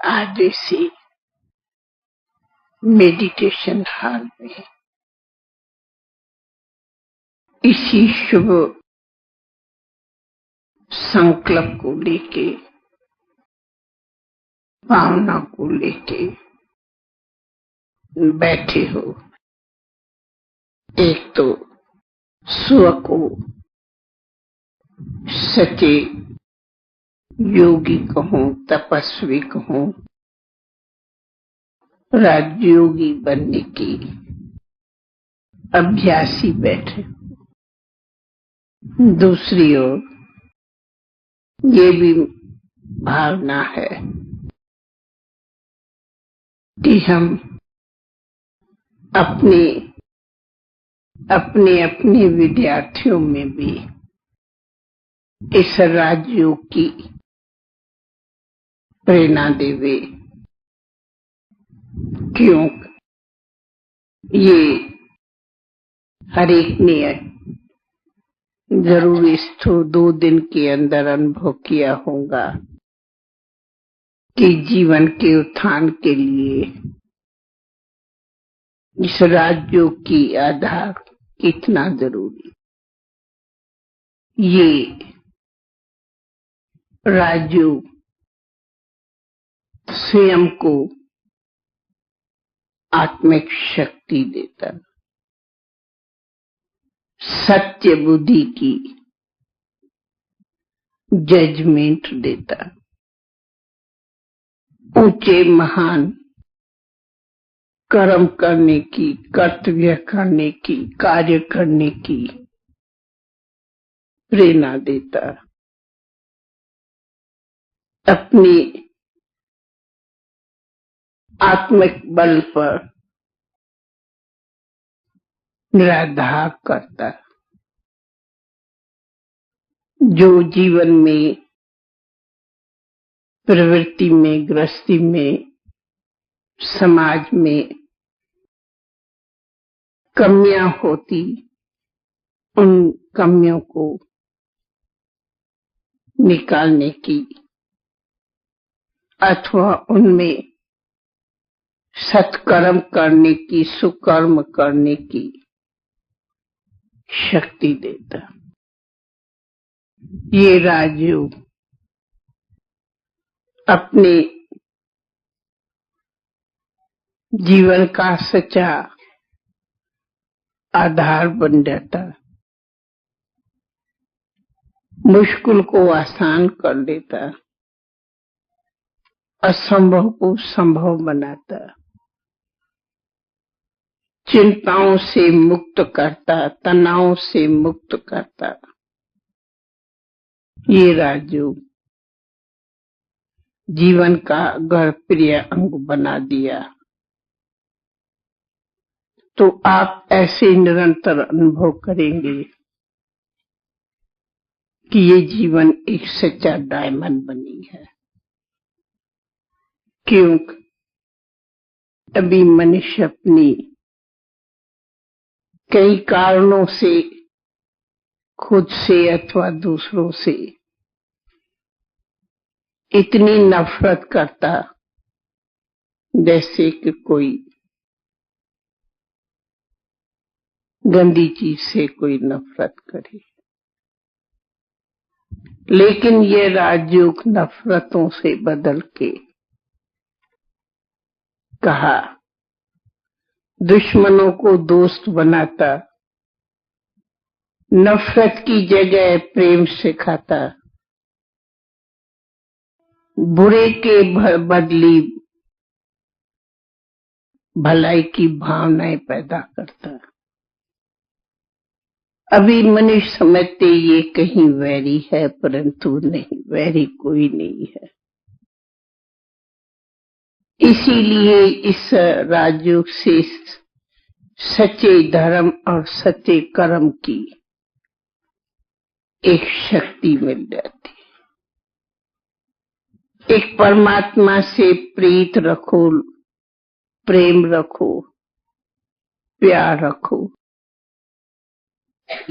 आज से meditation hall में इसी शुभ संकल्प को लेके, भावना को लेके बैठे हो। एक तो स्व को सच्चे योगी कहूं, तपस्वी कहूं, राजयोगी बनने की अभ्यासी बैठे। दूसरी ओर ये भी भावना है कि हम अपने अपने विद्यार्थियों में भी इस राजयोग की प्रेरणा देवे। क्यों? ये हर एक ने जरूर इसको 2 दिन के अंदर अनुभव किया होगा कि जीवन के उत्थान के लिए इस राजयोग की आधार कितना जरूरी। ये राजयोग स्वयं को आत्मिक शक्ति देता, सत्य बुद्धि की जजमेंट देता, ऊंचे महान कर्म करने की, कर्तव्य करने की, कार्य करने की प्रेरणा देता, अपने आत्मिक बल पर निराधार करता, जो जीवन में, प्रवृत्ति में, गृहस्थी में, समाज में कमियां होती, उन कमियों को निकालने की अथवा उनमें सत्कर्म करने की, सुकर्म करने की शक्ति देता। ये राजयोग अपने जीवन का सच्चा आधार बन जाता, मुश्किल को आसान कर देता, असंभव को संभव बनाता, चिंताओं से मुक्त करता, तनाव से मुक्त करता। ये राजयोग जीवन का अगर प्रिय अंग बना दिया तो आप ऐसे निरंतर अनुभव करेंगे कि ये जीवन एक सच्चा डायमंड बनी है। क्यों? अभी मनुष्य अपनी कई कारणों से, खुद से अथवा दूसरों से इतनी नफरत करता जैसे कि कोई गंदी चीज से कोई नफरत करे। लेकिन ये राजयोग नफरतों से बदल के कहा, दुश्मनों को दोस्त बनाता, नफरत की जगह प्रेम सिखाता, बुरे के बदली भलाई की भावनाएं पैदा करता। अभी मनुष्य समझते ये कहीं वैरी है, परंतु नहीं, वैरी कोई नहीं है। इसीलिए इस राजयोग से सच्चे धर्म और सच्चे कर्म की एक शक्ति मिल जाती। एक परमात्मा से प्रीत रखो, प्रेम रखो, प्यार रखो।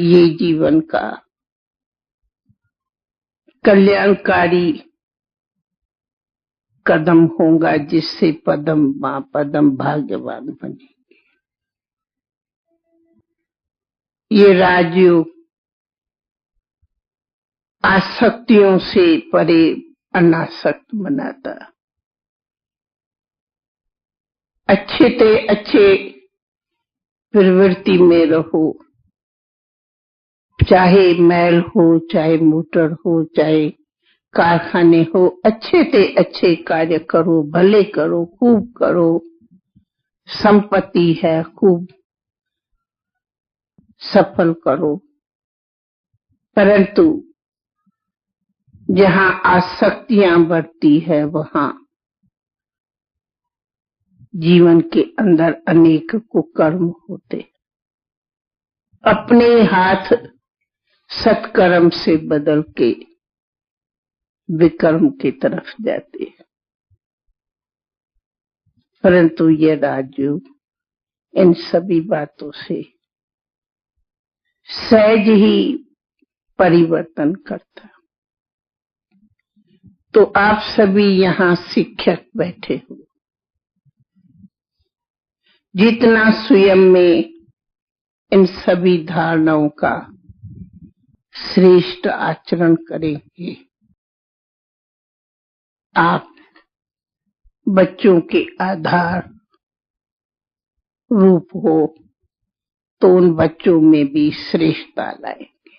ये जीवन का कल्याणकारी कदम होगा जिससे पदम मां पदम भाग्यवान बनेंगे। ये राजयोग आसक्तियों से परे अनासक्त बनाता। अच्छे से अच्छे प्रवृत्ति में रहो, चाहे महल हो, चाहे मोटर हो, चाहे कारखाने हो, अच्छे से अच्छे कार्य करो, भले करो, खूब करो। संपत्ति है, खूब सफल करो। परंतु जहां आसक्तियां बढ़ती है वहां जीवन के अंदर अनेक कुकर्म होते। अपने हाथ सत्कर्म से बदल के विकर्म की तरफ जाते हैं। परंतु ये राजयोग इन सभी बातों से सहज ही परिवर्तन करता। तो आप सभी यहाँ शिक्षक बैठे हो, जितना स्वयं में इन सभी धारणाओं का श्रेष्ठ आचरण करेंगे, आप बच्चों के आधार रूप हो, तो उन बच्चों में भी श्रेष्ठता लाएंगे।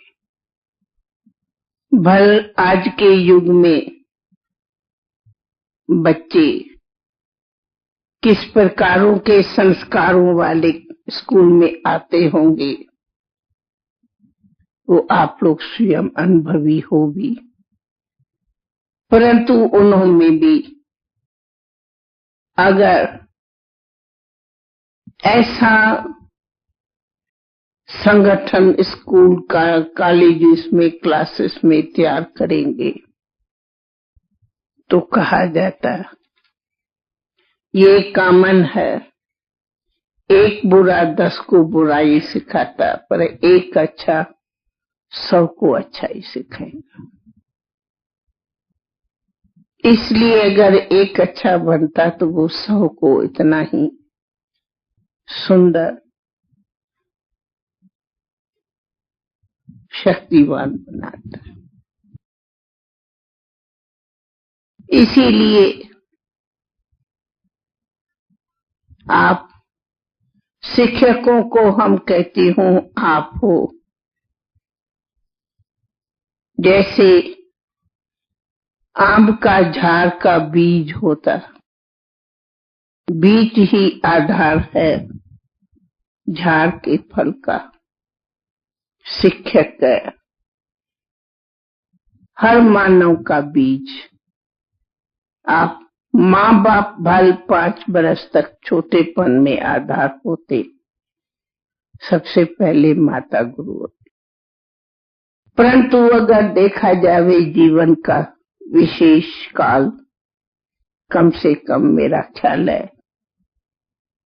भल आज के युग में बच्चे किस प्रकारों के संस्कारों वाले स्कूल में आते होंगे, वो आप लोग स्वयं अनुभवी हो भी। परंतु उन्होंने भी अगर ऐसा संगठन स्कूल का कॉलेजेस में क्लासेस में तैयार करेंगे तो कहा जाता है ये कॉमन है, एक बुरा 10 को बुराई सिखाता, पर एक अच्छा 100 को अच्छाई सिखाएगा। इसलिए अगर एक अच्छा बनता तो वो 100 को इतना ही सुंदर शक्तिवान बनाता। इसीलिए आप शिक्षकों को हम कहती हूँ आप हो, जैसे आम का झाड़ का बीज होता, बीज ही आधार है झाड़ के फल का। शिक्षक है हर मानव का बीज। आप माँ बाप भल 5 बरस तक छोटेपन में आधार होते, सबसे पहले माता गुरु होती। परंतु अगर देखा जावे जीवन का विशेष काल, कम से कम मेरा ख्याल है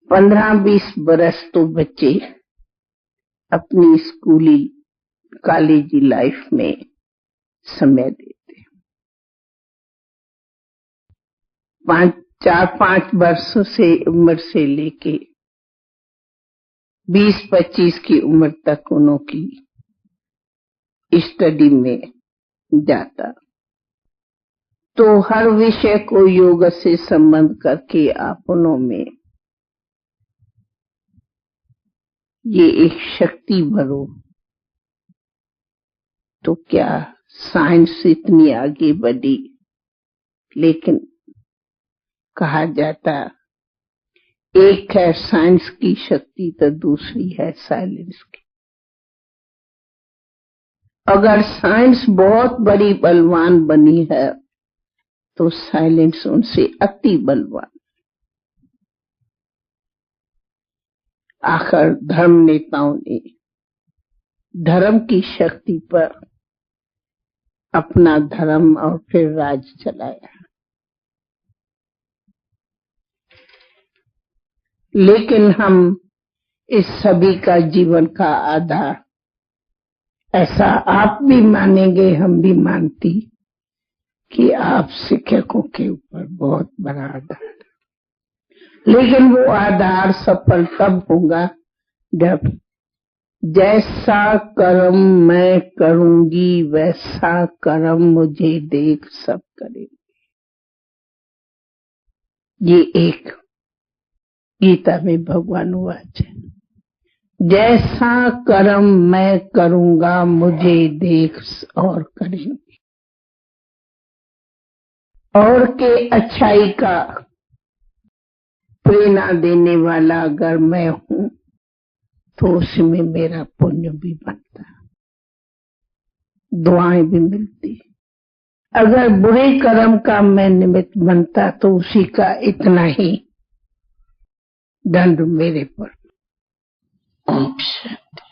15-20 बरस तो बच्चे अपनी स्कूली कॉलेजी लाइफ में समय देते। 4-5 वर्षों से उम्र से लेके 20-25 की उम्र तक उनकी स्टडी में जाता। तो हर विषय को योग से संबंध करके अपनों में ये एक शक्ति भरो। तो क्या साइंस इतनी आगे बढ़ी, लेकिन कहा जाता एक है साइंस की शक्ति तो दूसरी है साइलेंस की। अगर साइंस बहुत बड़ी बलवान बनी है तो साइलेंस उनसे अति बलवान। आखिर धर्म नेताओं ने धर्म की शक्ति पर अपना धर्म और फिर राज चलाया, लेकिन हम इस सभी का जीवन का आधार, ऐसा आप भी मानेंगे हम भी मानती, कि आप शिक्षकों के ऊपर बहुत बड़ा आधार, लेकिन वो आधार सफल तब होगा जब जैसा कर्म मैं करूंगी वैसा कर्म मुझे देख सब करेंगे। ये एक गीता में भगवान वाच है, जैसा कर्म मैं करूंगा मुझे देख और करेंगे। और के अच्छाई का प्रेरणा देने वाला अगर मैं हूं तो उसमें मेरा पुण्य भी बनता, दुआएं भी मिलती। अगर बुरे कर्म का मैं निमित्त बनता तो उसी का इतना ही दंड मेरे पर। ओम शांति।